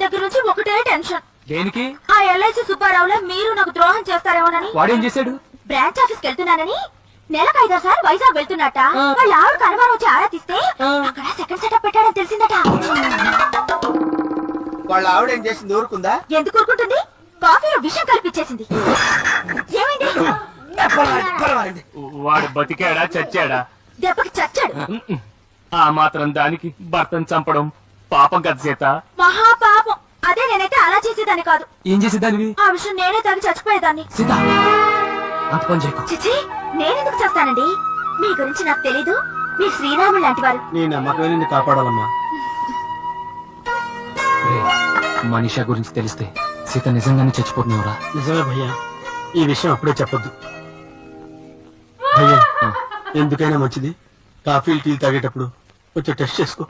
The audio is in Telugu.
దగ్గర నుంచి ఒకటే టెన్షన్. దేనికి? ఆ ఎల్ఐసి సుబ్బారావులో మీరు నాకు ద్రోహం చేస్తారేమోనని. వాడేం చేశాడు? బ్రాంచ్ ఆఫీస్కి వెళ్తున్నానని నెలకు 5 సార్లు వైజాగ్ వెళ్తున్నట్ట. వాళ్ళ ఆవిడ కనుమరు వచ్చి ఆరా తీస్తే అక్కడ సెకండ్ సెటప్ పెట్టాడని తెలిసిందట. వాళ్ళ ఆవిడ ఏం చేసింది? ఊరుకుందా? ఎందుకు ఊరుకుంటుంది? కాఫీలో విషం కల్పించేసింది. ఏమైంది? వాడు బతికాడా చచ్చాడా? దెబ్బకి చచ్చాడు. ఆ మాత్రం దానికి భర్తను చంపడం పాపం కదా సీత. మహాపాపం. అదే నేనైతే అలా చేసేదాన్ని కాదు. ఏం చేసేదానివి? ఆ విషయం నేనే తాగి చచ్చిపోయేదాన్ని. సీత అంత పని చేయకు. చిచి, నేనెందుకు చేస్తానండి? మీ గురించి నాకు తెలీదు. మీరు శ్రీరాముడు లాంటి వారు. నీ నమ్మకమే నిన్ను కాపాడాలమ్మా. మనీషా గురించి తెలిస్తే సీత నిజంగానే చచ్చిపోతున్నావురా? నిజమే భయ్యా, ఈ విషయం అప్పుడే చెప్పొద్దు భయ్యా. ఎందుకైనా మంచిది కాఫీ టీ తాగేటప్పుడు కొంచెం టెస్ట్ చేసుకో.